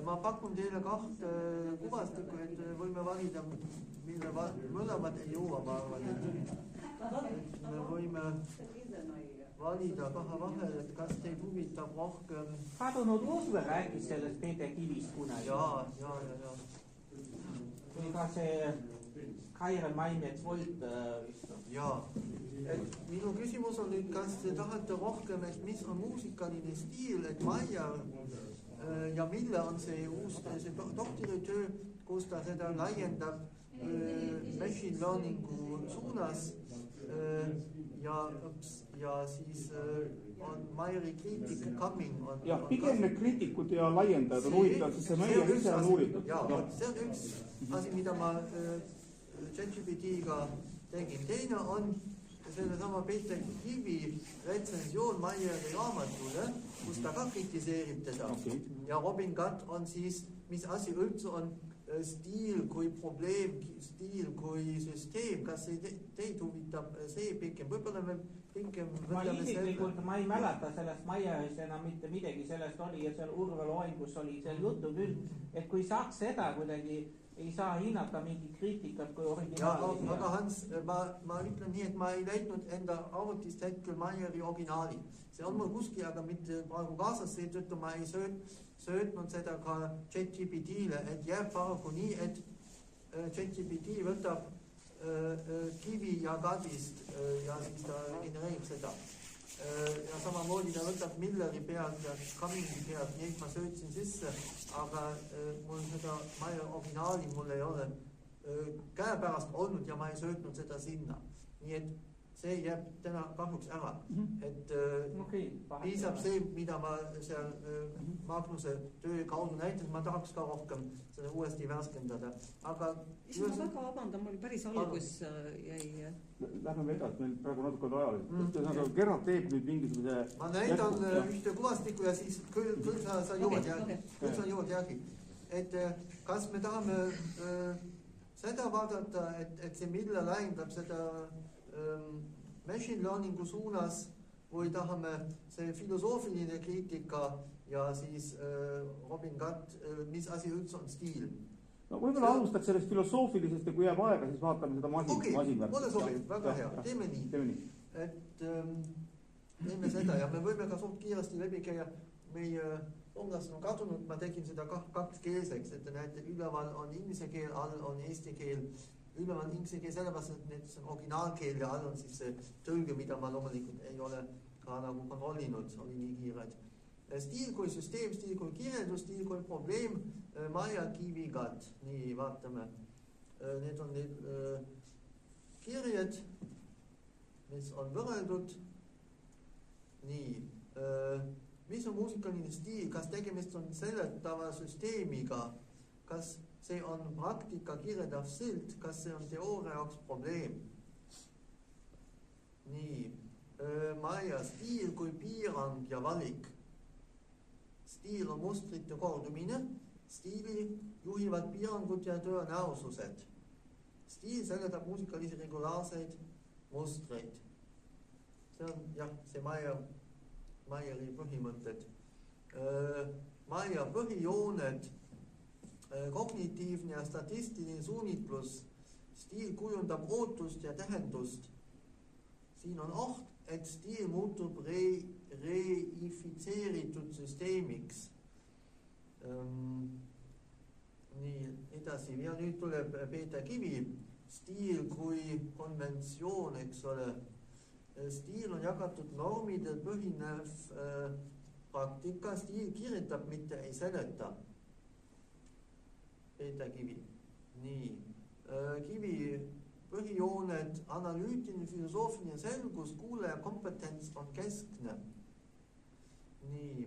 ma pakun teile kahte kuvastikku, et võime valida, mille mõlemad ei jõua, ma arvan, et me võime valida kahe vahel, et kas teid huvitab rohkem. Kadunud Uusmäe rääkis sellest Peeter Kivist kunagi. Ja. Või ka see Kaire Maimets Volt vist. Jaa. Et minu küsimus on nüüd, kas te tahate rohkem, et mis on muusikaline stiil, et Maier ja mille on see uus see doktoritöö, kus ta seda laiendab machine learningu suunas ja siis on Maieri kriitik coming on. Ja, pigem need kriitikud ja laiendajad on huvitav, sest see Maier ise on uuritud. Jaa, see on üks asi, mida ma ChatGPT-ga tegin. Teine on sellesama Peeter Kivi retsensioon Maieri raamatule, kus ta ka kritiseerib teda. Ja Robin Gatt on siis, mis asi üldse on stiil kui probleem, stiil kui süsteem, kas teid huvitab see pikem, võib-olla me pikem ma ei mäleta sellest Maierist enam mitte midagi, sellest oli ja seal Urve loengus oli seal juttu küll, et kui saaks seda kuidagi ei saa hinnata mingi kriitikat kui originaali. Aga Hans, ma ütlen nii, et ma ei leidnud enda arvutist hetkel Maieri originaali. See on mul kuskil, aga mitte praegu kaasas, seetõttu ma ei söötnud seda ka ChatGPT-le, et jääb paraku nii, et ChatGPT võtab Kivi ja Gattist ja siis ta genereerib seda. Ja samamoodi ta võtab Milleri pealt ja Cummingi pealt, nii et ma söötsin sisse, aga mul seda Maier originaali mul ei ole käepärast olnud ja ma ei söötnud seda sinna. Nii et see jääb täna kahjuks ära, et piisab see, mida ma seal Magnuse töö kaudu näitan, ma tahaks ka rohkem seda uuesti värskendada. Aga ma väga vabandan, mul päris algus jäi. Lähme edasi, meil praegu natuke ajaliselt. Gerhard teeb nüüd mingisuguse... Ma näitan ühte kuvastikku ja siis küll sa jõuad järgi. Et kas me tahame seda vaadata, et see mille laiendab seda machine learningu suunas või tahame see filosoofiline kriitika ja siis Robin Gatt, mis asi üldse on stiil? No võib-olla alustaks sellest filosoofilisest ja kui jääb aega, siis vaatame seda masinvärki. Mulle sobib, väga hea, teeme nii. Et teeme seda ja me võime ka suht kiiresti läbi käia. Meie onglast on kadunud, ma tegin seda kakskeelseks, et te näete, üleval on inglise keel, all on eesti keel. Üleval inglise keel sellepärast, et need on originaalkeel ja all on siis see tõlge, mida ma loomulikult ei ole ka nagu kontrollinud, oli nii kiired. Stiil kui süsteem, stiil kui kirjeldus, stiil kui probleem, Maier, Kivi, Gatt. Nii, vaatame. Need on need kirjed, mis on võrreldud. Nii, mis on muusikaline stiil, kas tegemist on seletava süsteemiga, kas see on praktika kirjeldav silt, kas see on teooria jaoks probleem. Nii, Maier, stiil kui piirang ja valik. Stiil on mustrite kordumine, stiili juhivad piirangud ja tõenäosused. Stiil seletab muusikalisi regulaarseid mustreid. See on, jah, see Maieri põhimõtted. Maier põhijooned, kognitiivne ja statistiline suunitlus, stiil kujundab ootust ja tähendust. Siin on oht, et stiil muutub reifitseeritud süsteemiks. Nii, edasi. Ja nüüd tuleb Peeter Kivi. Stiil kui konventsioon, eks ole. Stiil on jagatud normidel põhinev praktika. Stiil kirjutab, mitte ei seleta. Peeter Kivi. Nii. Kivi põhijooned, analüütiline, filosoofiline selgus, kuulaja kompetents on keskne. Nii.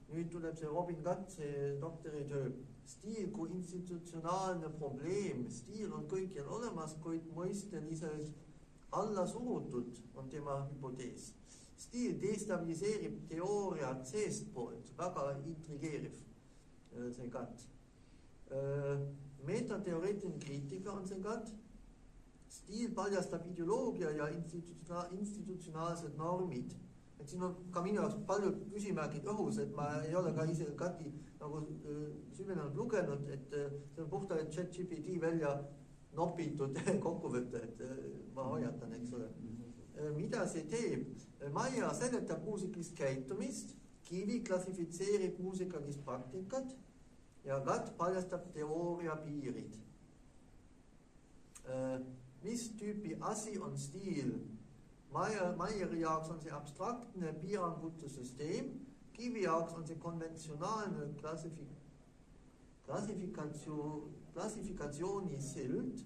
Nüüd tuleb see Robin Gatt, see doktoritöö. Stiil kui institutsionaalne probleem. Stiil on kõikjal olemas, kuid mõisteliselt alla surutud on tema hypotees. Stiil destabiliseerib teooriat seestpoolt, väga intrigeeriv see Gatt. Metateoreetiline kriitika on see Gatt. Stiil paljastab ideoloogia ja institutsionaalsed normid. et siin on ka minu jaoks paljud küsimärgid õhus, et ma ei ole ka ise Kati nagu süvenenud lugenud, et see on puhtalt ChatGPT välja nopitud kokkuvõte, et ma hoiatan, eks ole. Mida see teeb? Maia seletab muusikist käitumist, Kivi klassifitseerib muusikalist praktikat ja Gatt paljastab teooria piirid. Mis tüüpi asi on stiil? Maieri jaoks on see abstraktne piirangute süsteem, Kivi jaoks on see konventsionaalne klassifikatsiooni sild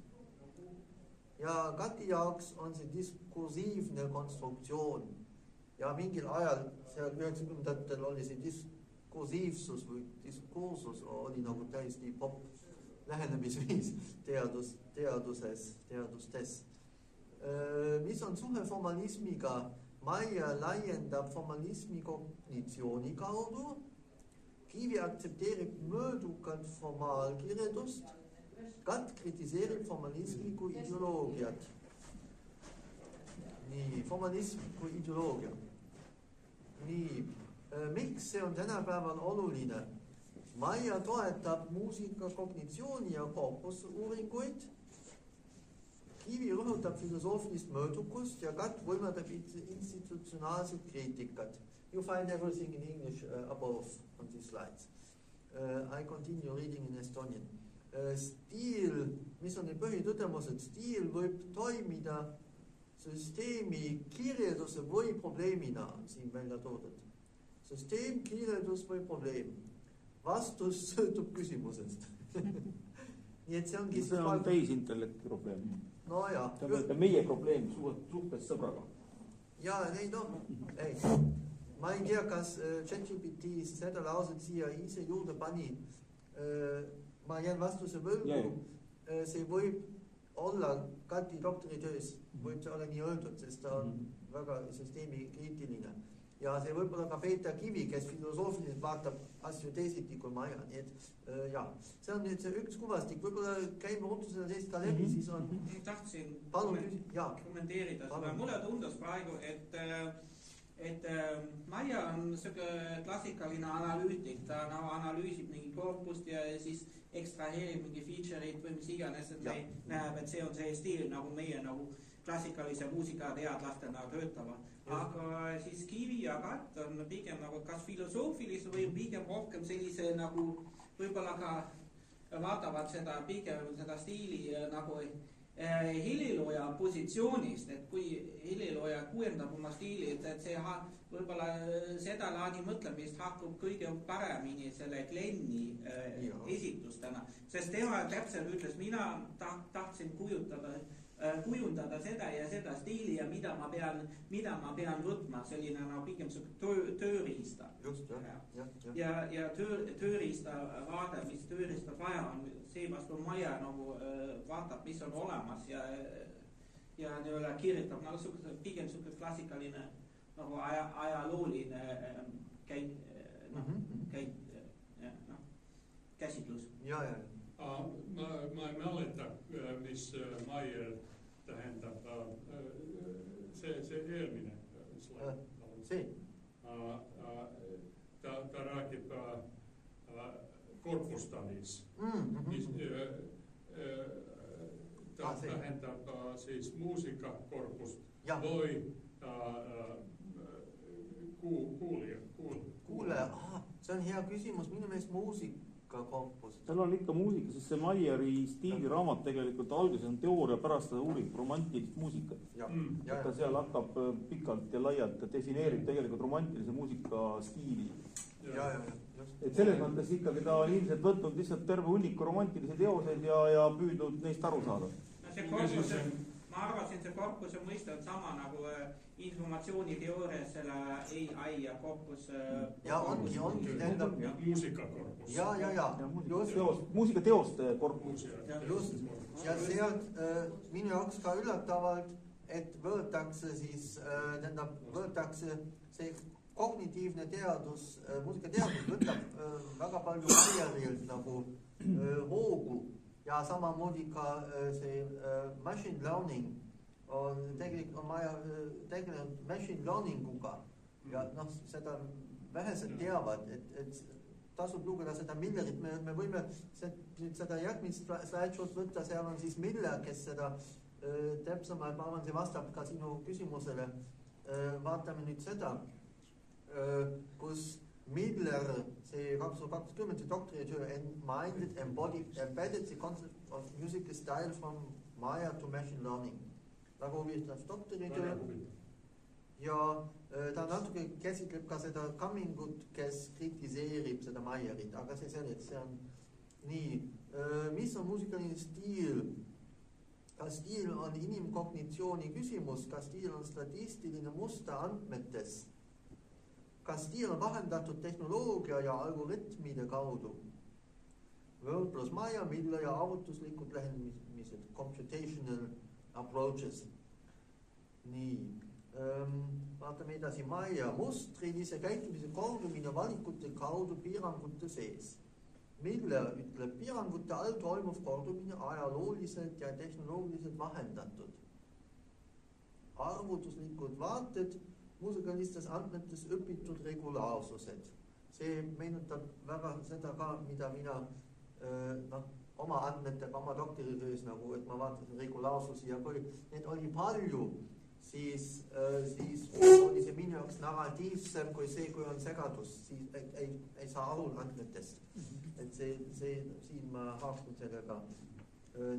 ja Gatti jaoks on see diskursiivne konstruktsioon. Ja mingil ajal, seal 90-ndatel oli see diskursiivsus või diskursus oli nagu täiesti pop lähenemisviis teadustes. Mis on suhe formalismiga? Maia laiendab formalismi kognitsiooni kaudu, Kivi aktsepteerib möödukalt formaalkirjeldust, Gatt kritiseerib formalismi kui ideoloogiat. Nii, formalism kui ideoloogia. Nii, miks see on tänapäeval oluline? Maia toetab muusika kognitsiooni ja korpusuuringuid, Kivi rõhutab filosoofilist möödukust ja Gatt võimaldab institutsionaalset kriitikat. You find everything in English above on these slides. I continue reading in Estonian. Stiil, mis on need põhitõdemused? Stiil võib toimida süsteemi kirjelduse või probleemina, on siin välja toodud. Süsteem, kirjeldus või probleem. Vastus sõltub küsimusest. Nii et see ongi... See on teisintellekti probleem. No ja. See on meie probleem suhtes sõbraga. Ja, ei no, ei. Ma ei tea, kas ChatGPT seda lauset siia ise juurde pani. Ma jään vastuse võlgu. See võib olla Gatti doktoritöös, võib see olla nii öeldud, sest ta on väga süsteemi kriitiline. Ja see võib olla ka Peeter Kivi, kes filosoofiliselt vaatab asju teisiti kui Maia. Nii et see on nüüd see üks kuvastik. Võib-olla käime otsusele teist ka läbi, siis on... Tahtsin kommenteerida seda. Mulle tundus praegu, et Maia on klassikaline analüütik. Ta analüüsib mingi korpust ja siis ekstraheerib mingi feature'id või mis iganes, et näeb, et see on see stiil, nagu meie klassikalise muusikateadlastena töötava. Aga siis Kivi ja Gatt on pigem nagu kas filosoofilise või pigem rohkem sellise nagu võib-olla ka vaatavad seda pigem seda stiili nagu helilooja positsioonist, et kui helilooja kujendab oma stiili, et see võib-olla seda laadi mõtlemist hakkub kõige paremini selle Glenni esitustena, sest tema täpselt ütles, mina tahtsin kujundada seda ja seda stiili ja mida ma pean võtma, selline nagu pigem tööriista. Just, ja tööriista vaade, mis tööriista vaja on, see vastu Maia nagu vaatab, mis on olemas ja nii-öelda kirjutab nagu pigem klassikaline nagu ajalooline käsitlus. Ma ei mäleta, mis Maier tähendab see eelmine slaid. See? Ta räägib corpus studies. Ta tähendab siis muusikakorpust või kuule, see on hea küsimus, minu meelest muusikakorpus. Seal on ikka muusika, sest see Maieri stiiliraamat tegelikult alguses on teooria, pärast seda uurib romantilist muusikat. Ta seal hakkab pikalt ja laialt defineerib tegelikult romantilise muusika stiili. Et selles mõttes ikkagi ta on ilmselt võtnud lihtsalt terve hunniku romantilisi teoseid ja püüdnud neist aru saada. Ma arvasin, see korpuse mõiste on sama nagu informatsiooniteoorias selle AI ja korpus. ongi, tähendab muusikakorpus. Muusikateoste korpus. Just, ja sealt minu jaoks ka üllatavalt, et võetakse see kognitiivne teadus, muusikateadus võtab väga palju Maierilt nagu hoogu ja samamoodi ka see machine learning on tegelikult Maia tegelenud machine learning uga Ja noh, seda vähesed teavad, et tasub lugeda seda Millerit, me võime seda järgmist slideshot võtta, seal on siis Miller, kes seda täpsemalt, ma arvan, see vastab ka sinu küsimusele. Vaatame nüüd seda, kus Miller, see 2020, see doktoritöö Minded Embedded the concept of musical style from Maya to machine learning. Väga huvitav doktoritöö. Ja ta natuke käsitleb ka seda Cummingut, kes kritiseerib seda Maierit, aga see selleks, see on nii. Mis on muusikaline stiil? Kas stiil on inimkognitsiooni küsimus? Kas stiil on statistiline musta andmetes? Kas stiil on vahendatud tehnoloogia ja algoritmide kaudu? World plus Maya, Miller ja arvutuslikud lähenemised, computational approaches. Nii. Vaatame edasi Maya, mustrilise käitumise kordumine valikute kaudu piirangute sees. Miller ütleb, piirangute all toimuv kordumine ajalooliselt ja tehnoloogiliselt vahendatud. Arvutuslikud vaated, muusikalistes andmetes õpitud regulaarsused. See meenutab väga seda ka, mida mina oma andmetega, oma doktoritöös nagu, et ma vaatasin regulaarsusi ja kui need oli palju, siis oli see minu jaoks narratiivsem kui see, kui on segadus, siis ei saa aru andmetest. Et siin ma haakun sellega.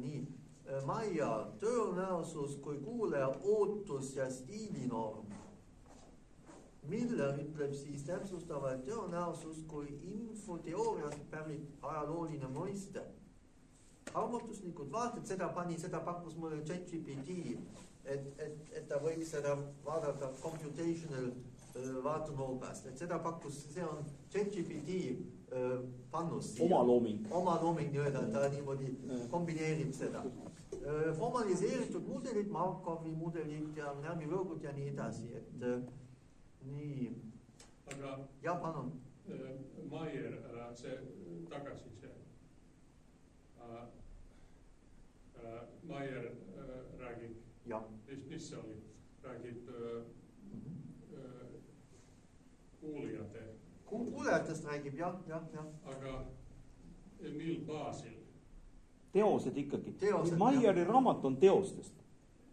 Nii, Maia, tõenäosus kui kuulaja ootus ja stiilinorm. Miller ütleb siis täpsustavalt tõenäosus kui infoteooriast pärit ajalooline mõiste. Arvutuslikud vaated, seda pakkus mulle ChatGPT, et ta võiks seda vaadata computational vaatenurgast, et seda pakkus, see on ChatGPT pannus. Oma looming. Oma looming nii-öelda, ta niimoodi kombineerib seda. Formaliseeritud mudelid, Markovi mudelid ja närvivõrgud ja nii edasi, et nii. Aga ja, palun. Maier, see tagasi see. Maier räägib, mis see oli? Räägib kuulijate. Kuulijatest räägib, jah. Aga mil baasil? Teosed ikkagi. Maieri raamat on teostest.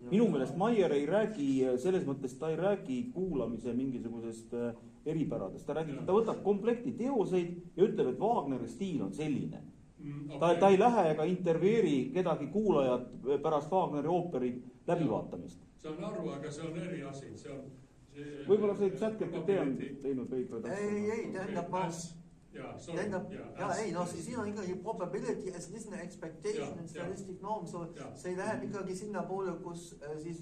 Minu meelest Maier ei räägi, selles mõttes ta ei räägi kuulamise mingisugusest eripäradest. Ta võtab komplekti teoseid ja ütleb, et Wagneri stiil on selline. Okay. Ta ei lähe ega intervjueeri kedagi kuulajat pärast Wagneri ooperi läbivaatamist. See on aru, aga see on eri asi. Võib-olla see ChatGPT on teinud veidvad asja. Ei, tähendab, siin on ikkagi probability as listener expectation and statistic norm, see läheb ikkagi sinna poole, kus siis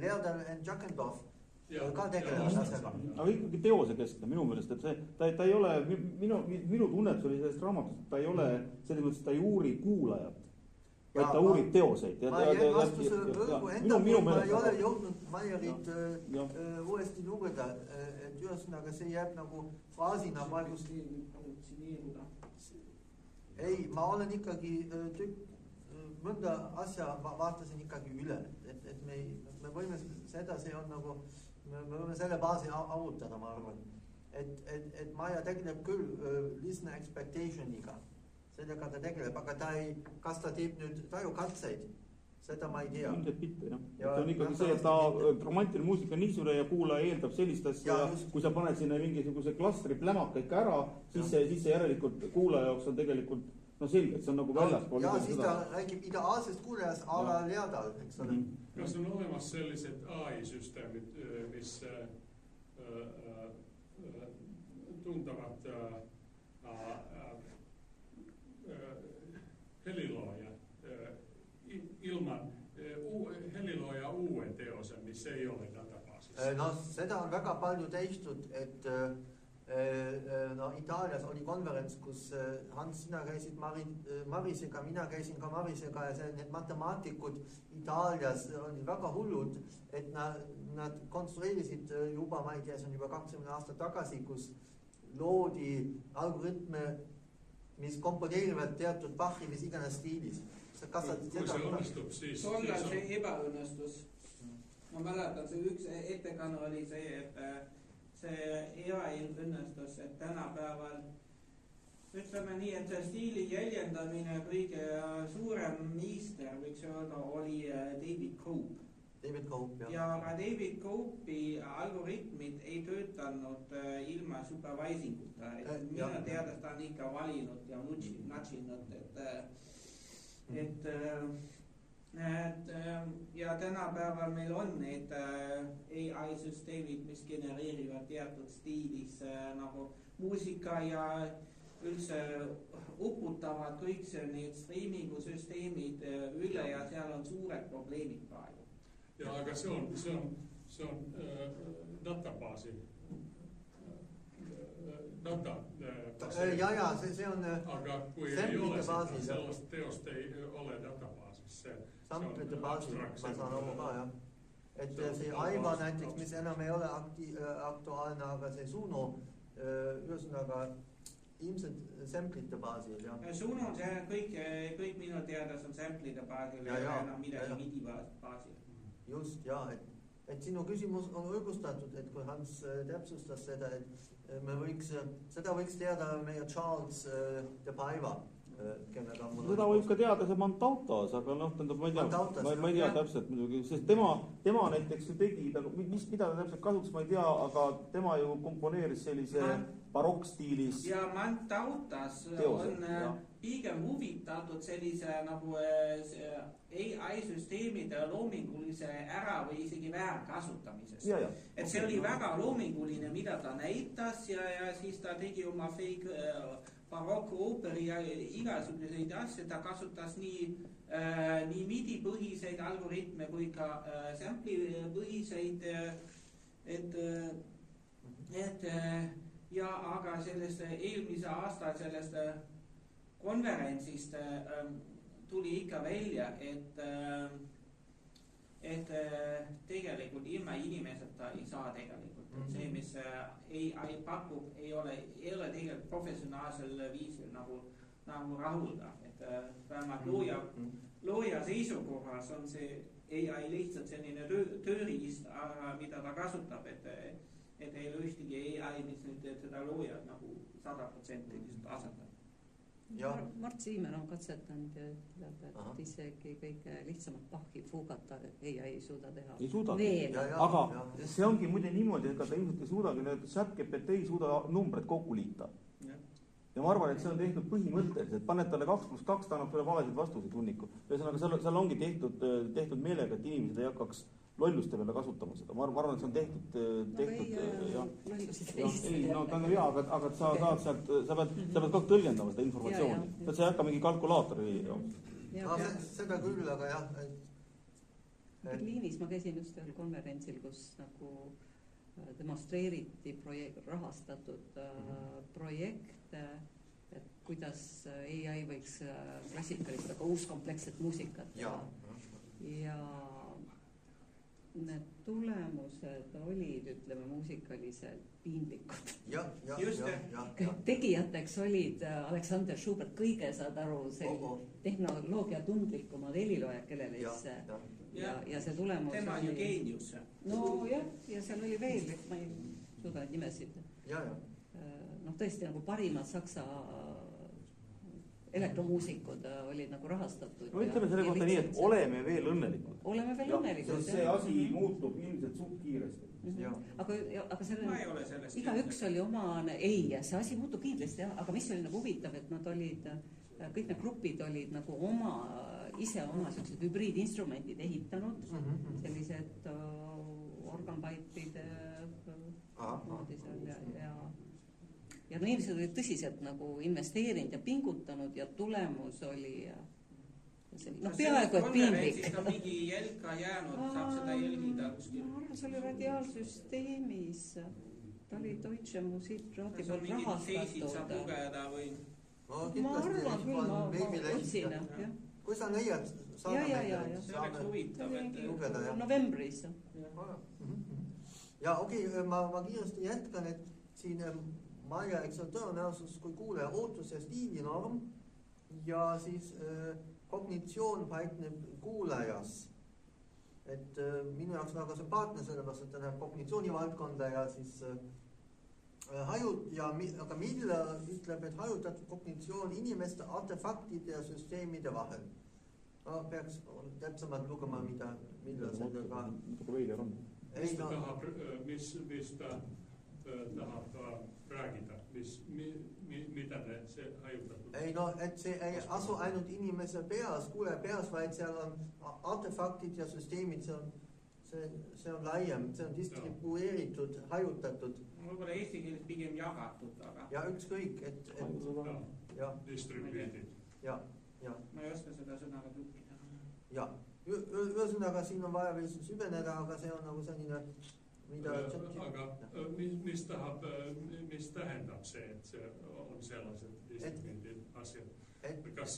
Lerder and Jackendoff ka tegelevad asjaga. Aga ikkagi teose keskne minu meelest, et ta ei ole, minu tunnetus oli sellest raamatust, ta ei ole, selles mõttes ta ei uuri kuulajat, vaid ta uurib teoseid. Ma jäin vastuse võrgu enda poolt, ma ei ole jõudnud Maierit uuesti lugeda, et ühesõnaga see jääb nagu fraasina praegust. Ei, ma olen ikkagi mõnda asja vaatasin ikkagi üle, et me võime seda, see on nagu, me võime selle baasi arutada, ma arvan, et Maia tegeleb küll listener expectationiga, sellega ta tegeleb, aga kas ta teeb nüüd taju katseid, seda ma ei tea. Ilmselt mitte, jah. See on ikkagi see, et romantiline muusika on niisugune ja kuulaja eeldab sellist asja, kui sa paned sinna mingisuguse klastri plämaka ikka ära, siis see järelikult kuulaja jaoks on tegelikult selge, et see on nagu väljaspool. Ja siis ta räägib ideaalsest kuulajast ala Leadal, eks ole. Kas on olemas sellised AI-süsteemid, mis tundavad helilooja ilman helilooja uue teose, mis ei ole databaasis? Seda on väga palju tehtud, et Itaalias oli konverents, kus Hans, sina käisid Marisega, mina käisin ka Marisega ja need matemaatikud Itaalias olid väga hullud, et nad konstrueerisid juba, ma ei tea, see on juba 20 aastat tagasi, kus loodi algoritme, mis komponeerivad teatud Bachi, mis iganes stiilis. Kui see õnnestub, siis... Tollal see ebaõnnestus. Ma mäletan, see üks ettekanne oli see, et see EAI õnnestus, et tänapäeval ütleme nii, et stiili jäljendamine kõige suurem meister, võiks öelda, oli David Cope. Ja aga David Cope'i algoritmid ei töötanud ilma supervisinguta. Minu teadest ta on ikka valinud ja nudžinud, ja tänapäeval meil on need AI-süsteemid, mis genereerivad teatud stiilis nagu muusika ja üldse uputavad kõik need streamingu-süsteemid üle ja seal on suured probleemid praegu. Ja, aga see on databaasi. Ja, see on aga kui ei ole seda, sellest teost ei ole databaasis. Samplite baasil, ma saan aru ka, jah. Et see Aiva näiteks, mis enam ei ole aktuaalne, aga see Suno, ühesõnaga ilmselt samplite baasil, jah. Suno on see kõik minu teades on samplite baasil ja enam midagi midi baasil. Just, jah, et sinu küsimus on õigustatud, et kui Hans täpsustas seda, et seda võiks teada meie Charles de Paiva, kellega mul seda võib ka teada see Mantautas, aga ma ei tea täpselt muidugi, sest tema näiteks ju tegi, mida ta täpselt kasutas, ma ei tea, aga tema ju komponeeris sellise barokstiilis. Ja Mantautas on pigem huvitatud sellise nagu AI-süsteemide loomingulise ära või isegi väärkasutamisest. Et see oli väga loominguline, mida ta näitas ja siis ta tegi oma fake barokk-ooperi ja igasuguseid asju, ta kasutas nii MIDI-põhiseid algoritme kui ka sample-põhiseid, ja aga sellest eelmise aasta sellest konverentsist tuli ikka välja, et tegelikult ilma inimeseta ei saa tegelikult. See, mis AI pakub, ei ole tegelikult professionaalsel viisil nagu rahulda. Et vähemalt looja seisukorras on see AI lihtsalt selline tööriist, mida ta kasutab, et ei ole ühtegi AI, mis nüüd seda loojad nagu 100% asendab. Mart Siimer on katsetanud ja ütleb, et isegi kõige lihtsamat Bachi fuugata AI ei suuda teha. Ei suuda, aga see ongi muide niimoodi, et ta ilmselt ei suudagi, ChatGPT ei suuda numbreid kokku liita. Ja ma arvan, et see on tehtud põhimõtteliselt, paned talle 2+2, ta annab sulle valesid vastuseid hunniku. Ühesõnaga, seal ongi tehtud meelega, et inimesed ei hakkaks lolluste peale kasutama seda. Ma arvan, et see on tehtud aga sa saad sealt, sa pead ka tõlgendama seda informatsiooni. Sa ei hakka mingi kalkulaatori seda küll, aga jah. Berliinis ma käisin just ühel konverentsil, kus nagu demonstreeriti rahastatud projekte, et kuidas AI võiks klassikalist, aga uus kompleksset muusikat teha. Ja need tulemused olid, ütleme, muusikaliselt piinlikud. Tegijateks olid Alexander Schubert kõige, saad aru, tehnoloogia tundlikumad heliloojad, kellele ja see tulemus tema ju geenius. No jah, ja seal oli veel, et ma ei suuda neid nimesid. Tõesti nagu parimad saksa elektromuusikud olid nagu rahastatud. No ütleme selle kohta nii, et oleme veel õnnelikud. Oleme veel õnnelikud. See asi muutub ilmselt suht kiiresti. Aga iga üks oli oma, see asi muutub kindlasti, aga mis oli nagu huvitav, et nad olid, kõik need grupid olid nagu oma sellised hübriidinstrumendid ehitanud, sellised organpaipide ja no inimesed olid tõsiselt nagu investeerinud ja pingutanud ja tulemus oli peaaegu et piinlik. Konverentsist on mingi jälg ka jäänud, saab seda jälgida kuskil. Ma arvan, see oli radiaalsüsteemis, ta oli Deutsche Musikdrati poolt rahastatud. Saab lugeda või? Ma arvan küll, ma otsin. Kui sa leiad, saame lugeda. Novembris. Ja okei, ma kiiresti jätkan, et siin Maja, eks on tõenäosus, kui kuuleja ootus ja stiilinorm ja siis kognitsioon paikneb kuulajas. Et minu jaoks väga sümpaatne, sellepärast, et ta näeb kognitsiooni valdkonda ja siis aga Miller ütleb, et hajutatud kognitsioon inimeste artefaktide ja süsteemide vahel. No, peaks täpsemalt lugema, mida Miller sellega... Mistä tahab rääkida, mida see hajutatud? Ei, no, et see ei asu ainult inimese peas, vaid seal on artefaktid ja süsteemid, see on laiem, see on distribueeritud, hajutatud. Võib-olla eesti keeles pigem jagatud, aga... Ja ükskõik, et distribueeritud. Ja. Ma ei oska seda sõnaga tukkida. Ja, ühesõnaga siin on vaja veel süveneda, aga see on nagu selline... Aga mis tähendab see, et see on sellised distribueeritud asjad? Kas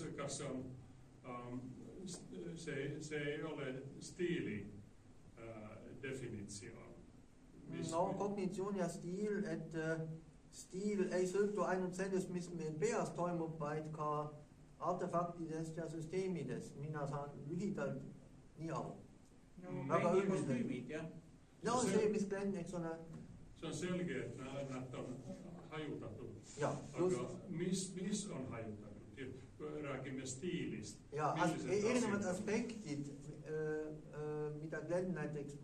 see ei ole stiili definitsioon? No, kognitsioon ja stiil, et stiil ei sõltu ainult sellest, mis meil peas toimub, vaid ka artefaktidest ja süsteemidest. Mina saan lühidalt nii aru. Väga kostüümid, jah. No, see, mis Glenn, eks ole. See on selge, et nad on hajutatud. Ja, aga mis on hajutatud? Räägime stiilist. Ja, erinevad aspektid, mida Glenn näiteks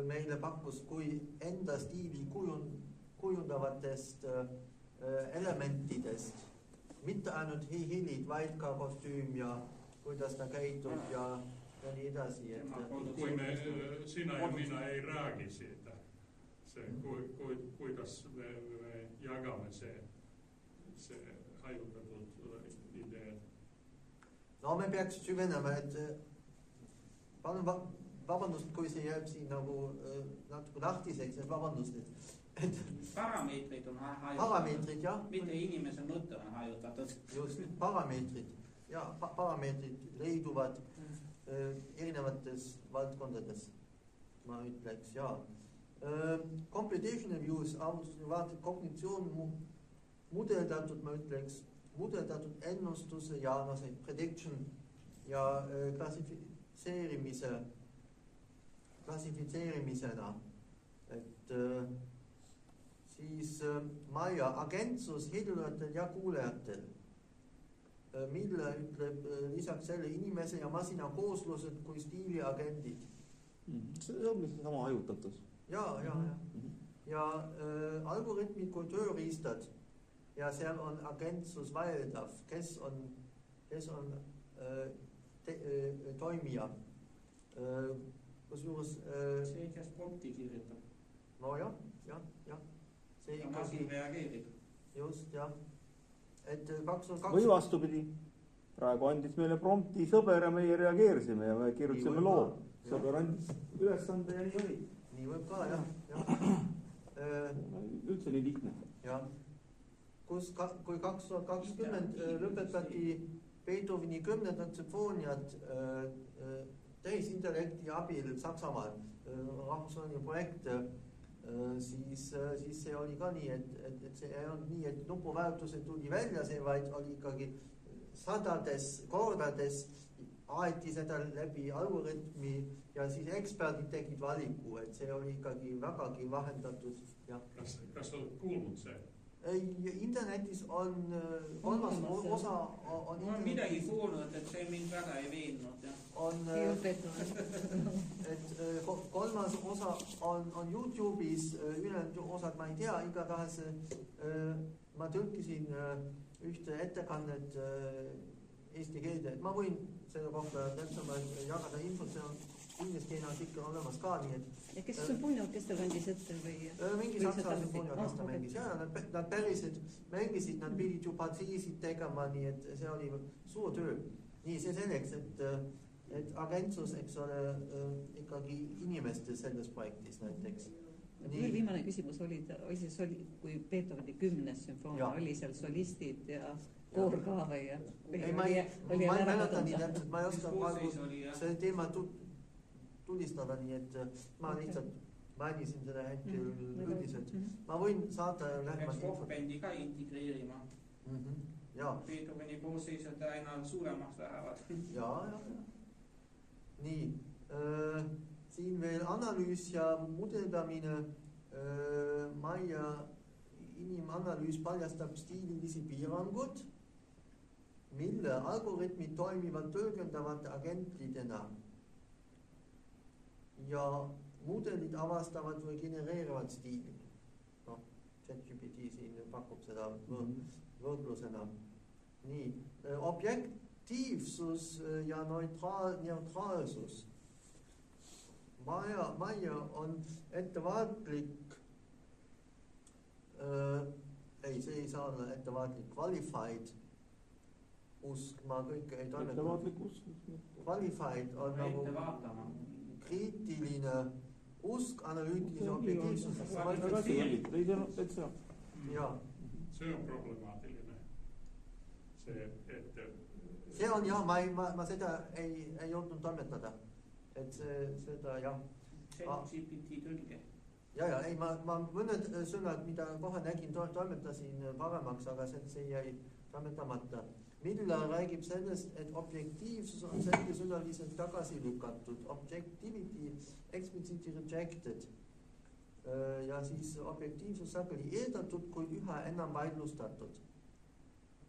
meile pakkus, kui enda stiili kujundavatest elementidest, mitte ainult helid, vaid ka kostüüm ja kuidas ta käitub ja nii edasi. Kui sina ja mina ei räägi siitä, kuidas me jagame see hajutatud idee? No me peaks süvenema, et palun vabandust, kui see jääb siin nagu natuke lahtiseks, et vabandust, et parameetrid on hajutatud. Parameetrid, jah. Mitte inimese mõte on hajutatud. Just, parameetrid. Ja, parameetrid leiduvad erinevates valdkondades, ma ütleks, jaa. Computational views, kognitsioon mudeldatud, ma ütleks, mudeldatud ennustuse ja see prediction ja klassifitseerimisena. Et siis Maia agentsus helilojatel ja kuulejatel. Mille ütleb lisaks selle inimese ja masina kooslused kui stiiliagendid. See on sama hajutatus. Ja. Ja algoritmid kui tööriistad ja seal on agentsus valdav, kes on toimija. Kusjuures see, kes prompti kirjutab. No jah. See masin reageerib. Just, jah. Et 2002... Või vastupidi, praegu andis meile prompti sõber ja meie reageerisime ja me kirjutasime loo. Sõber andis ülesande ja nii oli. Nii võib ka, jah. Üldse nii lihtne. Jah. Kui 2020 lõpetati Beethoveni 10. sümfooniat tehisintellekti abil Saksamaal, rahvusvaheline projekt, siis see oli ka nii, et see ei olnud nii, et nupuvajutused tuli välja, see vaid oli ikkagi sadades kordades aeti seda läbi algoritmi ja siis eksperdid tegid valiku, et see oli ikkagi vägagi vahendatud. Kas oled kuulnud see? Internetis on kolmas osa on midagi kuulnud, et see mind väga ei veennud. Et kolmas osa on YouTube'is, ülejäänud osad ma ei tea, igatahes ma tõlkisin ühte ettekannet eesti keelde, et ma võin selle kohta täpsemalt jagada infot, see on ingliskeelne artikkel olemas ka, nii et... Ja kes sümfooniaorkester kandis ette või... Mingi Saksa sümfooniaorkester mängis, ja nad päriselt mängisid, nad pidid ju patsiisid tegema, nii et see oli suur töö. Nii see selleks, et agentsus, eks ole, ikkagi inimeste selles projektis näiteks. Veel viimane küsimus oli kui Beethoveni 10. sümfoonia, oli seal solistid ja koor ka või? Ei, ma ei mäleta nii täpselt, ma ei oska praegu see teema tulistada, nii et ma lihtsalt mainisin seda hetkel üldiselt. Ma võin saada lähemalt infot. Rockbändi ka integreerima. Beethoveni koosseisud aina suuremaks lähevad. Ja. Nii, siin veel analüüs ja mudeldamine. Maia inimanalüüs paljastab stiililisi piirangud, mille algoritmid toimivad tõlgendavate agentidena ja mudelid avastavad või genereerivad stiili. No, ChatGPT siin pakub seda võrdlusena. Nii, objektiivsus ja neutraalsus. Maier on ettevaatlik, see ei saa olla ettevaatlik, qualified usk, ma kõike ei toimetu. Ettevaatlik usk? Qualified on nagu kriitiline usk, analüütilise objektiivsus. See on problemaatiline. See on jah, ma seda ei jõudnud toimetada. Et seda jah. ChatGPT tõlge. Ei, ma mõned sõnad, mida kohe nägin, toimetasin paremaks, aga see jäi toimetamata. Miller räägib sellest, et objektiivsus on selgesõnaliselt tagasi lükatud. Objectivity explicitly rejected. Ja siis objektiivsus sageli eeldatud, kui üha enam vaidlustatud.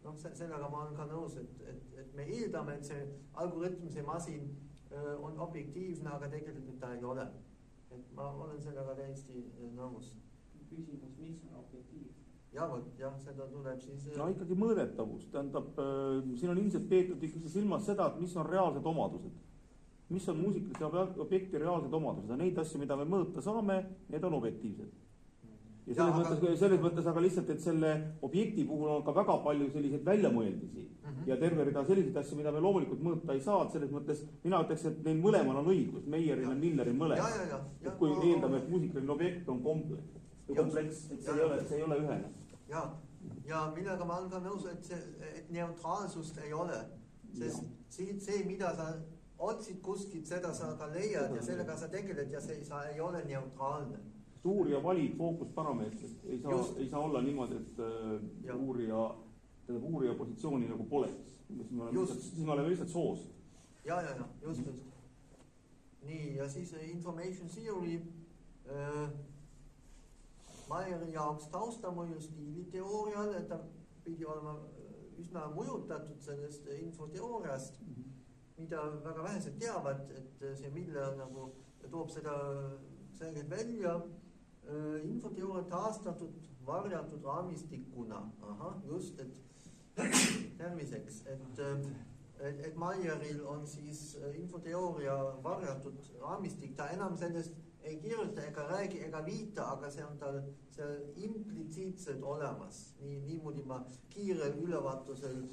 No, sellega ma olen ka nõus, et me eeldame, et see algoritm, see masin on objektiivne, aga tegelikult ta ei ole. Et ma olen sellega täiesti nõus. Küsimus, mis on objektiiv? Seda tuleb siis... ikkagi mõõdetavus, tähendab, siin on ilmselt peetud ikkagi silmas seda, et mis on reaalsed omadused. Mis on muusikalise objekti reaalsed omadused ja neid asju, mida me mõõta saame, need on objektiivsed. Ja selles mõttes aga lihtsalt, et selle objekti puhul on ka väga palju selliseid väljamõeldisi ja terve rida selliseid asju, mida me loomulikult mõõta ei saa, et selles mõttes mina ütleks, et neil mõlemal on õigus, Meieril ja Milleril mõlemal. Et kui eeldame, et muusikaline objekt on kompleks, et see ei ole ühene. Ja millega ma olen ka nõus, et neutraalsust ei ole. Sest see, mida sa otsid kuskilt, seda sa ka leiad ja sellega sa tegeled ja see ei ole neutraalne. Uurija valib fookusparameetrit, ei saa olla niimoodi, et uurija positsiooni nagu poleks. Siis me oleme lihtsalt soos. Just. Nii, ja siis information theory. Maieri jaoks taustamõju stiiliteoorial, et ta pidi olema üsna mõjutatud sellest infoteooriast, mida väga vähesed teavad, et see Miller nagu toob seda selgelt välja. Infoteooria taastatud varjatud raamistikuna. Just, et terviseks, et Maieril on siis infoteooria varjatud raamistik, ta enam sellest ei kirjuta ega räägi ega viita, aga see on tal seal implitsiitselt olemas. Niimoodi ma kiirel ülevaatusel,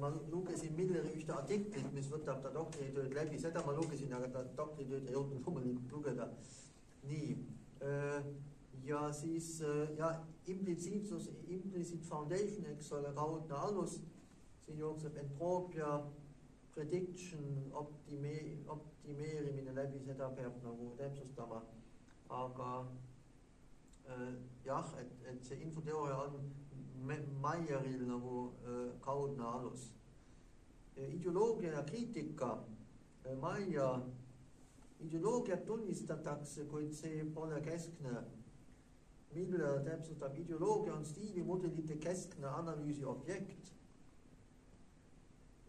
ma lugesin Milleri ühte artiklit, mis võtab ta doktoritööd läbi, seda ma lugesin, aga ta doktoritööd ei jõudnud loomulikult lugeda. Nii. Ja siis implitsiitsus, implicit foundation, eks ole, kaudne alus, siin jookseb entroopia, prediction, optimeerimine läbi, seda peab nagu täpsustama, aga et see infoteooria on Maieril nagu kaudne alus. Ideoloogia ja kriitika, Maier ideoloogiat tunnistatakse, kuid see pole keskne. Miller täpsustab, ideoloogia on stiilimudelite keskne analüüsi objekt.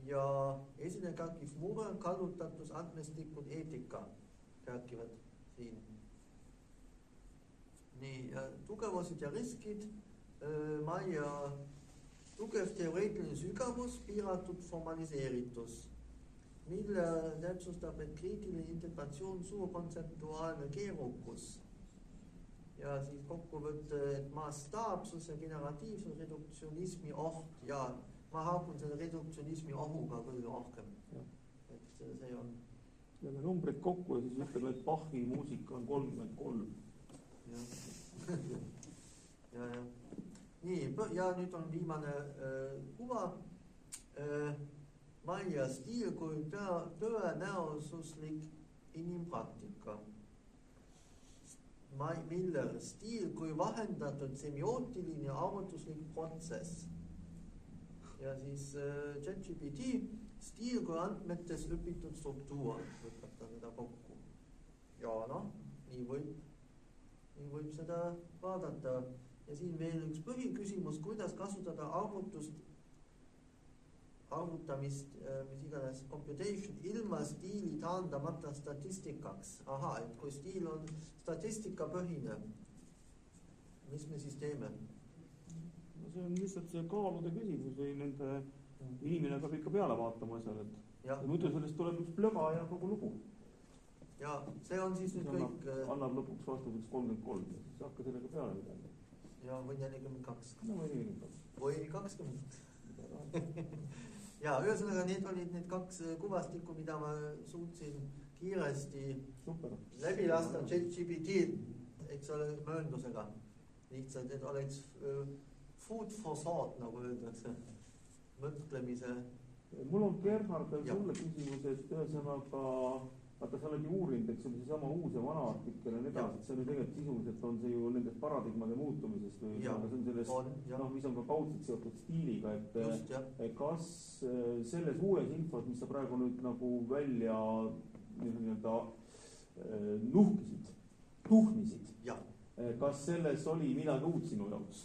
Ja esine kerkiv mure, kallutatus, andmestikud, eetika kerkivad siin. Nii, tugevused ja riskid, Maier tugev teoreetiline sügavus, piiratud formaliseeritus. Miller täpsustab, et kriitiline integratsioon, suur kontseptuaalne keerukus ja siis kokkuvõtte, et mastaapsus ja generatiivsus, reduktsionismi oht ja ma haakun selle reduktsionismi ohuga küll rohkem. Et see on... Ja numbrid kokku ja siis ütleme, et Bachi muusika on 33. Nii, ja nüüd on viimane kuva. Maier stiil kui tõenäosuslik inimpraktika. Miller stiil kui vahendatud semiootiline ja arvutuslik protsess. Ja siis ChatGPT stiil kui andmetes õpitud struktuur, võtab ta seda kokku. Ja nii võib seda vaadata. ja siin veel üks põhiküsimus, kuidas kasutada arvutamist, mis iganes computation, ilma stiili taandamata statistikaks. Aha, et kui stiil on statistikapõhine, mis me siis teeme? No see on lihtsalt see kaalude küsimus või nende inimene peab ikka peale vaatama asjale, et muidu sellest tuleb üks plöga ja kogu lugu. Ja see on siis nüüd kõik... Annab lõpuks vastuseks 33 ja siis hakka sellega peale midagi. Ja või 42. No või 42. Või 20. Ja ühesõnaga need olid need 2 kuvastikku, mida ma suutsin kiiresti läbi lasta ChatGPT, eks ole, mööndusega. Lihtsalt, et oleks food for thought, nagu öeldakse, mõtlemise. Mul on Gerhard sulle küsimus, et ühesõnaga, vaata sa oled ju uurinud, eks on seesama uus ja vana artikkel ja nii edasi, et see on ju tegelikult sisuliselt on see ju nendest paradigmade muutumisest või see on sellest, mis on ka kaudselt seotud stiiliga, et kas selles uues infos, mis sa praegu nüüd nagu välja nii-öelda tuhnisid, kas selles oli midagi uut sinu jaoks?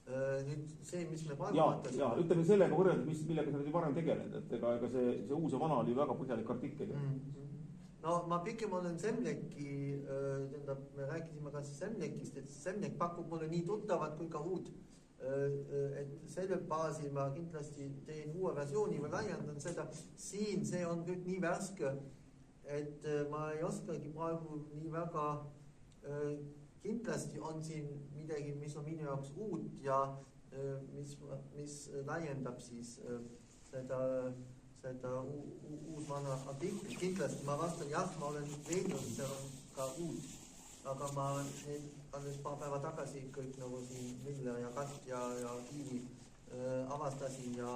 Nüüd see, mis me praegu vaatasime. Ja, ütleme sellega võrreldes, millega sa nüüd varem tegelenud, et ega see uus ja vana oli väga põhjalik artikkel. No ma pikem olen Semleki, me rääkisime ka Semlekist, et Semlek pakub mulle nii tuttavat kui ka uut. Et selle baasil ma kindlasti teen uue versiooni või laiendan seda. Siin see on kõik nii värske, et ma ei oskagi praegu nii väga... Kindlasti on siin midagi, mis on minu jaoks uut ja mis laiendab siis seda uus-vana artiklit. Kindlasti ma vastan, jah, ma olen veennud, see on ka uut, aga ma alles paar päeva tagasi kõik nagu siin Miller ja Kat ja Kiivi avastasin ja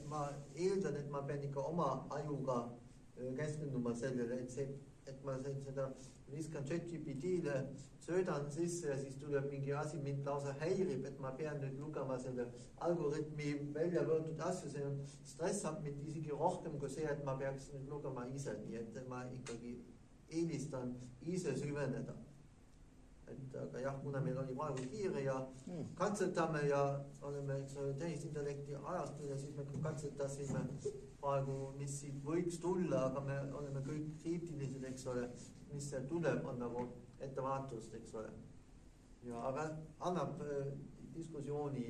ma eeldan, et ma pean ikka oma ajuga keskenduma sellele, et ma seda viskan ChatGPT-le, söödan sisse ja siis tuleb mingi asi, mind lausa häirib, et ma pean nüüd lugema selle algoritmi välja võetud asju, see on stressab mind isegi rohkem kui see, et ma peaks nüüd lugema ise, nii et ma ikkagi eelistan ise süveneda. Aga jah, kuna meil oli praegu kiire ja katsetame ja oleme tehisintellekti ajastul ja siis me katsetasime praegu, mis siit võiks tulla, aga me oleme kõik kriitilised, eks ole, mis see tuleb, on nagu ettevaatust, eks ole. Ja, aga annab diskussiooni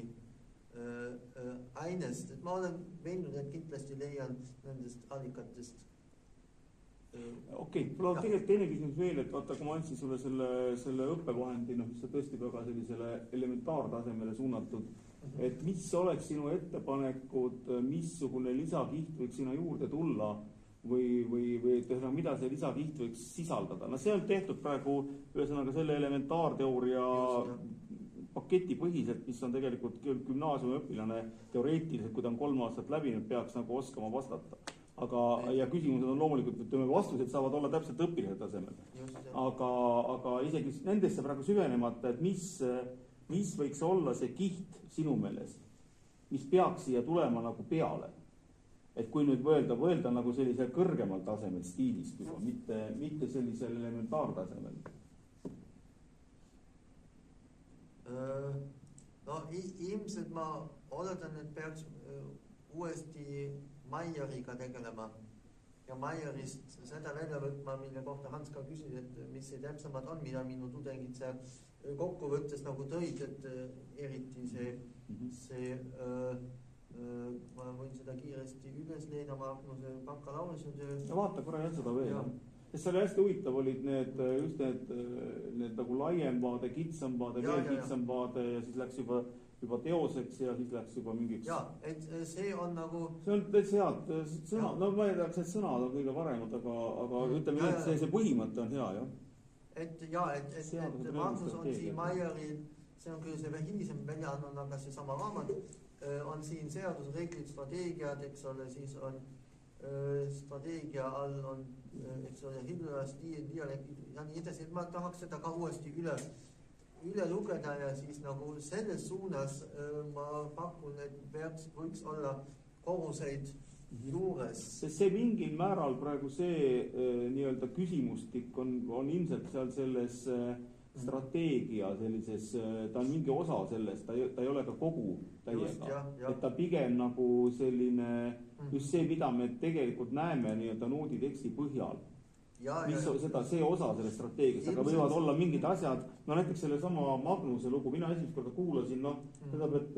ainest, et ma olen veennud, et kindlasti leian nendest allikatest. Okei, mul on tegelikult teine küsimus veel, et vaata, kui ma andsin sulle selle õppevahendi, mis on tõesti väga sellisele elementaartasemele suunatud, et mis oleks sinu ettepanekud, missugune lisakiht võiks sinna juurde tulla või mida see lisakiht võiks sisaldada. No see on tehtud praegu ühesõnaga selle elementaarteooria paketi põhiselt, mis on tegelikult gümnaasiumiõpilane teoreetiliselt, kui ta on 3 aastat läbinud, peaks nagu oskama vastata. Ja küsimused on loomulikult, ütleme, vastused saavad olla täpselt õpilase tasemel. Aga isegi nendesse praegu süvenemata, et mis võiks olla see kiht sinu meelest, mis peaks siia tulema nagu peale. Et kui nüüd võelda nagu sellisel kõrgemal tasemel stiilist juba, mitte sellisel elementaartasemel. No ilmselt ma oletan, et peaks uuesti Maieriga tegelema ja Maierist seda välja võtma, mille kohta Hans ka küsis, et mis see täpsemad on, mida minu tudengid seal kokkuvõttes nagu tõid, et eriti see ma võin seda kiiresti üles leida, Magnuse bakalaureuse töö. Ja vaata korra jah seda veel. Sest see oli hästi huvitav, olid just need nagu laiemvaade, kitsamvaade, veel kitsamvaade ja siis läks juba teoseks ja siis läks juba mingiks. Ja, et see on nagu... See on täitsa head sõna, no ma ei teaks, et sõnad on kõige paremad, aga ütleme, et see põhimõte on hea, jah. Et Magnus on siin Maieril, see on küll see hilisem väljaannon, aga see sama raamat, on siin seadusreeglid, strateegiad, eks ole, siis on strateegia all on, eks ole, Hillera stiil, dialektid ja nii edasi, et ma tahaks seda ka uuesti üle lugeda ja siis nagu selles suunas ma pakun, et võiks olla koguseid juures. See mingil määral praegu see nii-öelda küsimustik on ilmselt seal selles, strateegia sellises, ta on mingi osa sellest, ta ei ole ka kogu täiega, et ta pigem nagu selline, just see, mida me tegelikult näeme nii-öelda nooditeksti põhjal. See osa sellest strateegiast, aga võivad olla mingid asjad, no näiteks selle sama Magnuse lugu, mina esimest korda kuulasin, tähendab, et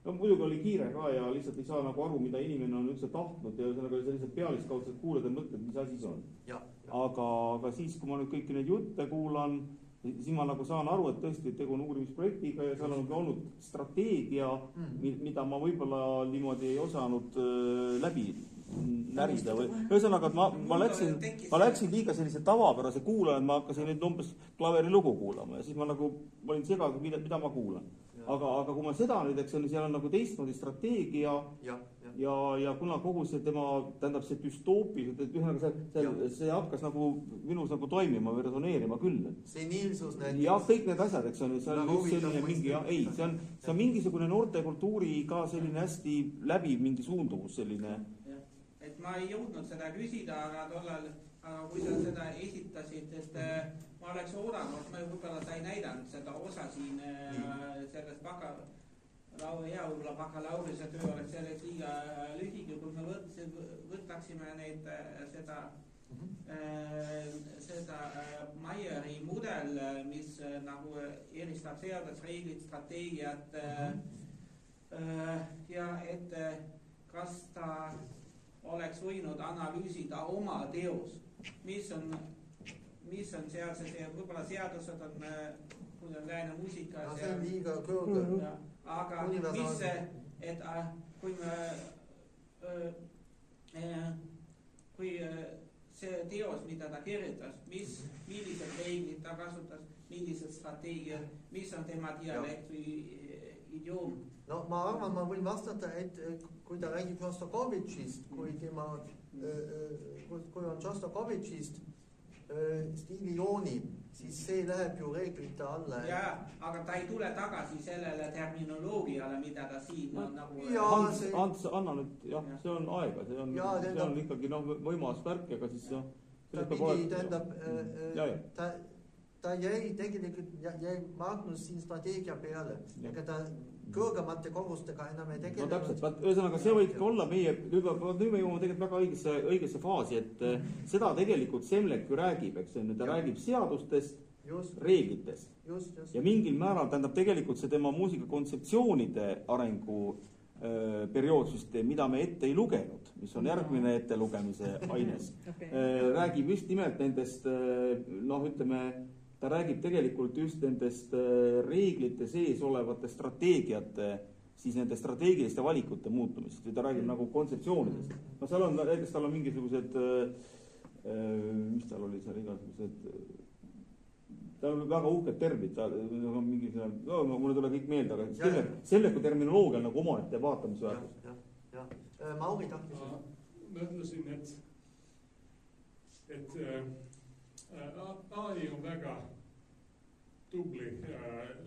muidugi oli kiire ka ja lihtsalt ei saa nagu aru, mida inimene on üldse tahtnud ja sellised pealiskaudselt kuulad ja mõtled, mis asi see on. Aga siis, kui ma nüüd kõiki neid jutte kuulan, siis ma nagu saan aru, et tõesti tegu on uurimisprojektiga ja seal on olnud strateegia, mida ma võib-olla niimoodi ei osanud läbi närida või ühesõnaga, et ma läksin liiga sellise tavapärase kuulaja, ma hakkasin nüüd umbes klaveri lugu kuulama ja siis ma nagu olin segatud, mida ma kuulan. Aga kui ma seda nüüd, eks seal on nagu teistmoodi strateegia ja kuna kogu see tema, tähendab see düstoopiliselt, et ühesõnaga see hakkas nagu minus nagu toimima või resoneerima küll. Seniilsus näiteks. Ja kõik need asjad, eks on, see on just selline mingi, see on mingisugune noortekultuuri ka selline hästi läbi mingi suunduvus selline. Et ma ei jõudnud seda küsida, aga tollal, kui sa seda esitasid, et ma oleks oodanud, ma võib-olla sa ei näidanud seda osa siin sellest võib-olla bakalaureuse töö oleks sellest liiga lühigi, kui me võtaksime neid seda Meieri mudel, mis nagu eristab seadusreeglid, strateegiat ja et kas ta oleks võinud analüüsida oma teos, mis on seadused ja võib-olla seadused on, kui on lääne muusika. See on liiga kõrge. Aga mis, et kui see teos, mida ta kirjutas, millised reeglid ta kasutas, millised strateegiad, mis on tema dialekt või idioom? No ma arvan, ma võin vastata, et kui ta räägib Šostakovitšist, kui on Šostakovitšist stiilijooni, siis see läheb ju reeglite alla. Aga ta ei tule tagasi sellele terminoloogiale, mida ta siin on nagu... Ants, anna nüüd, see on aega, see on ikkagi võimas värk, aga siis ta jäi tegelikult, jäi Magnus siin strateegia peale, ega ta kõrgemate kogustega enam ei tegele. No täpselt, ühesõnaga see võidki olla meie, nüüd me jõuame tegelikult väga õigesse faasi, et seda tegelikult Semlek ju räägib, eks ta räägib seadustest, reeglitest. Ja mingil määral tähendab tegelikult see tema muusikakontseptsioonide arengu perioodsusüsteem, mida me ette ei lugenud, mis on järgmine ette lugemise aines, räägib just nimelt nendest, ütleme, ta räägib tegelikult just nendest reeglite sees olevate strateegiate, siis nende strateegiliste valikute muutumisest või ta räägib nagu kontseptsioonidest. No seal on, näiteks tal on mingisugused, mis tal oli seal igasugused, tal on väga uhked termid, mulle tule kõik meelde, aga selleku terminoloogia on nagu omaette vaatamisväärtus. Mauri tahtis. Ma ütlesin, et AI on väga tubli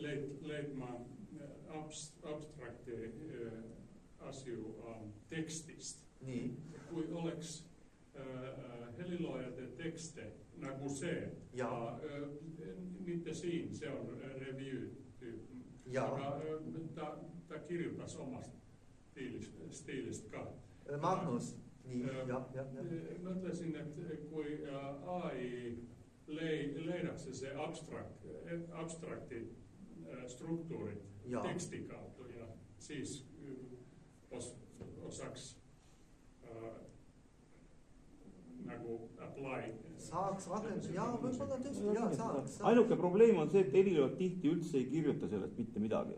leidma abstrakti asju tekstist. Kui oleks heliloojate tekste nagu see, mitte siin, see on review tüüp, aga ta kirjutas omast stiilist ka. Magnus. Mõtlesin, et kui AI leidakse see abstrakti struktuurid teksti kaudu ja siis osaks nagu apply. Saaks rakendada, võib-olla tõesti, saaks. Ainuke probleem on see, et heliloojad tihti üldse ei kirjuta sellest mitte midagi.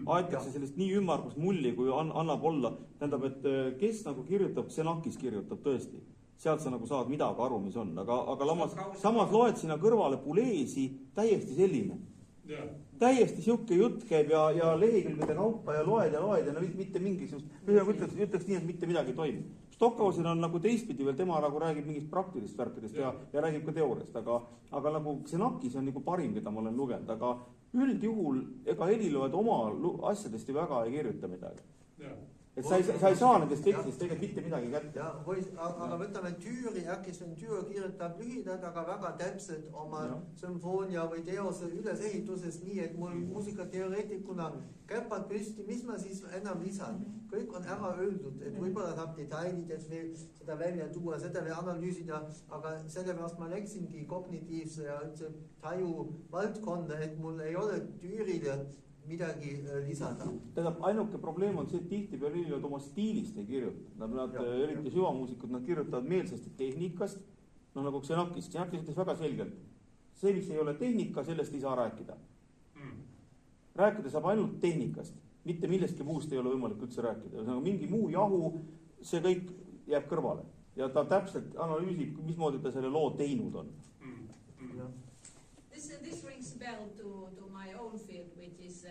Aetakse sellest nii ümmargust mulli, kui annab olla. Tähendab, et kes nagu kirjutab, Xenakis kirjutab tõesti. Sealt sa nagu saad midagi aru, mis on. Aga samas loed sinna kõrvale Puleesi täiesti selline. Täiesti siuke jutt käib ja lehekülgede kaupa ja loed ja mitte mingisugust. Ütleks nii, et mitte midagi toimub. Stockhausen on nagu teistpidi veel, tema nagu räägib mingist praktilist värkidest ja räägib ka teooriast. Aga nagu Xenakis on nagu parim, keda ma olen lugenud. Aga üldjuhul ega heliloojad oma asjadest ju väga ei kirjuta midagi. Et et sa ei saa nendest tekstidest tegelikult mitte midagi kätte. Ja, aga võtame Tüüri, äkki see on Tüüri kirjutab lühidalt, aga väga täpselt oma sümfoonia või teose ülesehituses nii, et mul muusikateoreetikuna käpad püsti, mis ma siis enam lisan. Kõik on ära öeldud, et võib-olla saab detailides veel seda välja tuua, seda veel analüüsida, aga sellepärast ma läksingi kognitiivse ja üldse taju valdkonda, et mul ei ole Tüürile midagi lisada. Tähendab, ainuke probleem on see, et tihtipeale üldiselt oma stiilist ei kirjuta. Nad eriti süvamuusikud, nad kirjutavad meelsasti tehnikast, nagu Xenakis. Xenakis ütles väga selgelt, see, mis ei ole tehnika, sellest ei saa rääkida. Rääkida saab ainult tehnikast, mitte millestki muust ei ole võimalik üldse rääkida. Mingi muu jahu, see kõik jääb kõrvale. Ja ta täpselt analüüsib, mismoodi ta selle loo teinud on. This rings a bell to my own field, which is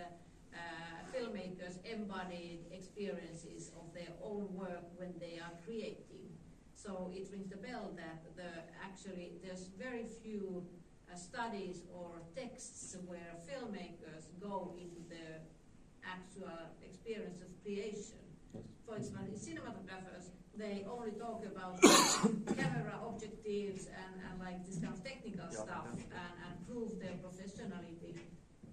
filmmakers' embodied experiences of their own work when they are creating. So it rings the bell that actually there's very few studies or texts where filmmakers go into the actual experience of creation. Yes. For example, cinematographers, they only talk about camera objectives and like this kind of technical stuff and prove their professionality,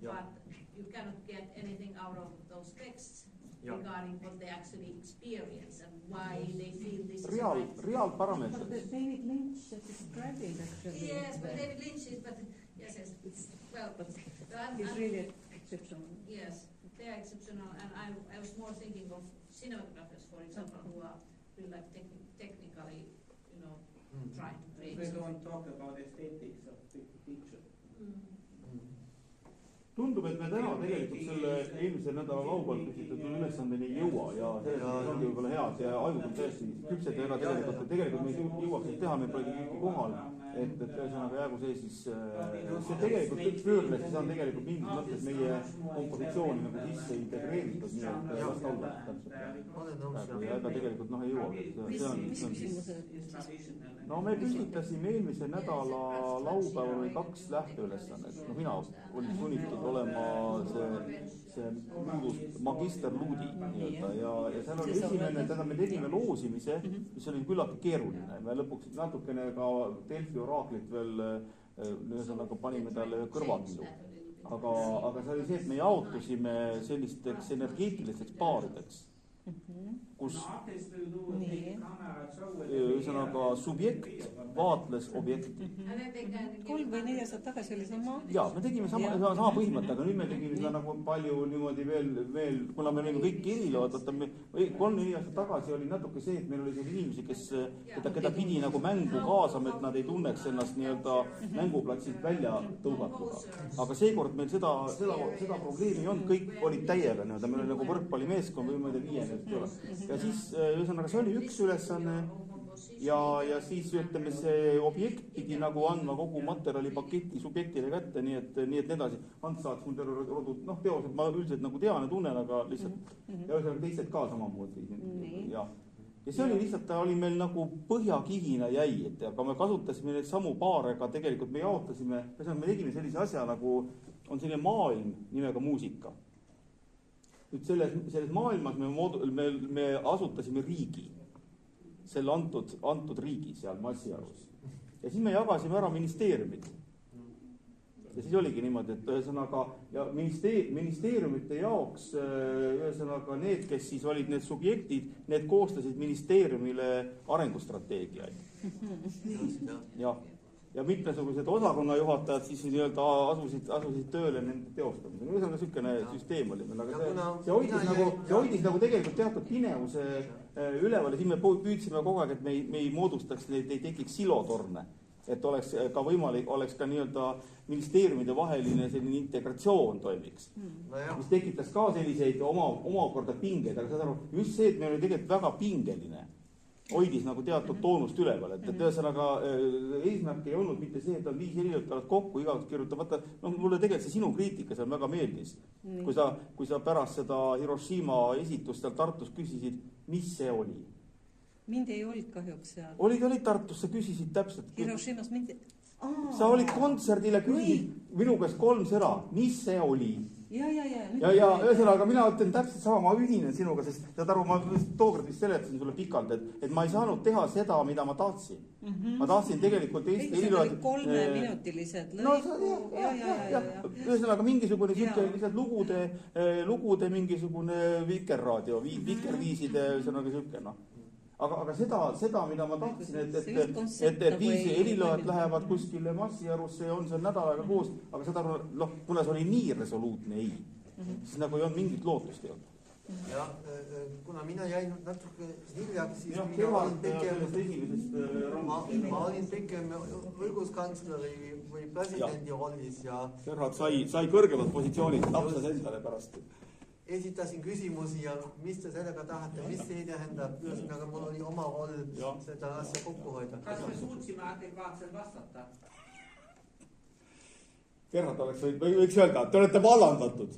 but you cannot get anything out of those texts regarding what they actually experience and why they feel this is real parameters. But David Lynch described it actually. Yes, but David Lynch is, but yes, well, but he's really exceptional. Yes, they are exceptional, and I was more thinking of cinematographers, for example, who are really like technically, trying to create. They don't talk about aesthetics of picture. Tundub, et me täna tegelikult selle eelmise nädala laupäeval püstitatud ülesandeni ei jõua ja selles ongi võib-olla head ja ajud on tõesti küpsed ja tegelikult me ei jõuaks teha, me pole kõik kohal, et ühesõnaga jäägu see siis see tegelikult pöörles, see on tegelikult mingis mõttes meie kompositsiooni nagu sisse integreeritud, nii et las olla täpselt. Ja ega tegelikult ei jõua. Mis küsimused? No me püstitasime eelmise nädala laupäeval oli 2 lähteülesannet. Mina olin sunnitud olema see magisterluudi ja seal oli esimene, me tegime loosimise, mis oli küllalt keeruline. Me lõpuks natukene ka Delfi oraaklit veel ühesõnaga panime talle kõrvalmilu. Aga see oli see, et me jaotusime sellisteks energeetilisteks paarideks, kus ühesõnaga subjekt vaatles objekti. 3 või 4 aastat tagasi oli sama? Jaa, me tegime sama põhimõtte, aga nüüd me tegime seda nagu palju niimoodi veel, kuna me olime kõik erilevad, 3-4 aastat tagasi oli natuke see, et meil oli selline inimesi, keda pidi nagu mängu kaasama, et nad ei tunneks ennast nii-öelda mänguplatsilt välja tõugatuda. Aga seekord meil seda probleemi ei olnud, kõik olid täiega, meil oli nagu võrkpallimeeskond või mõnda 5. Ja siis ühesõnaga see oli üks ülesanne ja siis ütleme see objekt pidi nagu andma kogu materjali paketi subjektile kätte, nii et edasi. Ants saaks mul terve rodud, teosed ma üldiselt nagu tean ja tunnen, aga lihtsalt ja ühesõnaga teised ka samamoodi. Ja see oli lihtsalt, ta oli meil nagu põhjakihina jäi, aga me kasutasime neid samu paare, aga tegelikult me jaotasime, me tegime sellise asja nagu on selline maailm nimega muusika. Nüüd selles maailmas me asutasime riigi, selle antud riigi seal Massiarus. Ja siis me jagasime ära ministeeriumid. Ja siis oligi niimoodi, et ühesõnaga ja ministeeriumite jaoks ühesõnaga need, kes siis olid need subjektid, need koostasid ministeeriumile arengustrateegiaid. Ja mitmesugused osakonnajuhatajad siis nii-öelda asusid tööle nende teostamisega. Ühesõnaga niisugune süsteem oli meil, aga see hoidis nagu tegelikult teatud pinevuse üleval ja siin me püüdsime kogu aeg, et me ei moodustaks, ei tekiks silotorne, et oleks ka võimalik, oleks ka nii-öelda ministeeriumide vaheline selline integratsioon toimiks, mis tekitas ka selliseid omakorda pingeid, aga saad aru, just see, et meil oli tegelikult väga pingeline hoidis nagu teatud toonust üleval, et ühesõnaga eesmärk ei olnud mitte see, et on 5 erinevat kokku, igaüks kirjutab, vaata, mulle tegelikult see sinu kriitika seal väga meeldis. Kui sa pärast seda Hiroshima esitust seal Tartus küsisid, mis see oli? Mind ei olnud kahjuks seal. Olid Tartus, sa küsisid täpselt. Hiroshimas mind... Sa olid kontserdile küsisid minu käest 3 sõna, mis see oli? ja ühesõnaga mina ütlen täpselt sama, ma ühinen sinuga, sest saad aru, ma tookord vist seletasin sulle pikalt, et ma ei saanud teha seda, mida ma tahtsin. Ma tahtsin tegelikult Eesti olid 3-minutilised ühesõnaga mingisugune siuke lihtsalt lugude mingisugune vikerraadio, vikerviiside, ühesõnaga siuke aga seda, mida ma tahtsin, et viisi heliloed lähevad kuskile Massiarusse ja on seal nädal aega koos, aga seda, kuna see oli nii resoluutne ei, siis nagu ei olnud mingit lootust ei olnud. Ja kuna mina jäin natuke hiljaks, siis ma olin pikem õiguskantsleri või presidendi rollis ja Gerhard sai kõrgemad positsioonid, tapsas endale pärast. Esitasin küsimusi ja mis te sellega tahate, mis see tähendab, ühesõnaga mul oli oma roll seda asja kokku hoida. Kas me suutsime adekvaatselt vastata? Gerhard võiks öelda, et te olete vallandatud.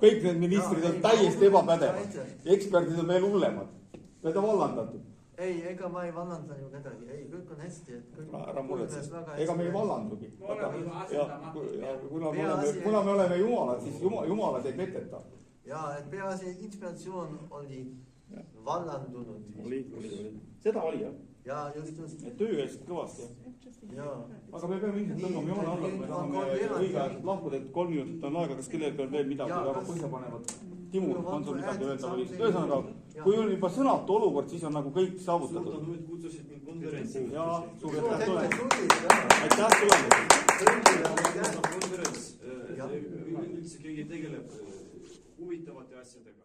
Kõik need ministrid on täiesti ebapädevad. Eksperdid on veel hullemad. Te olete vallandatud. Ei, ega ma ei vallanda ju kedagi. Ei, kõik on hästi. Ega me ei vallandugi. Kuna me oleme jumalad, siis jumalad ei peteta. Ja, et peaasi inspiratsioon oli vallandunud. Oli. Seda oli, jah. Ja, just. Et töö eest kõvasti, jah. Aga me peame ilmselt tõmbama joone alla, me tahame õigeaegselt lahkuda, et 3 minutit on aega, kas kellelgi on veel midagi väga põhja panevad. Timur, on sul midagi öelda? Ühesõnaga, kui on juba sõnatu olukord, siis on nagu kõik saavutatud. Suur tänu, et kutsusid mind konverentsi. Ja, suur aitäh tulemast. Aitäh tulemast. Konverents. Üldse keegi tegeleb huvitavate asjadega.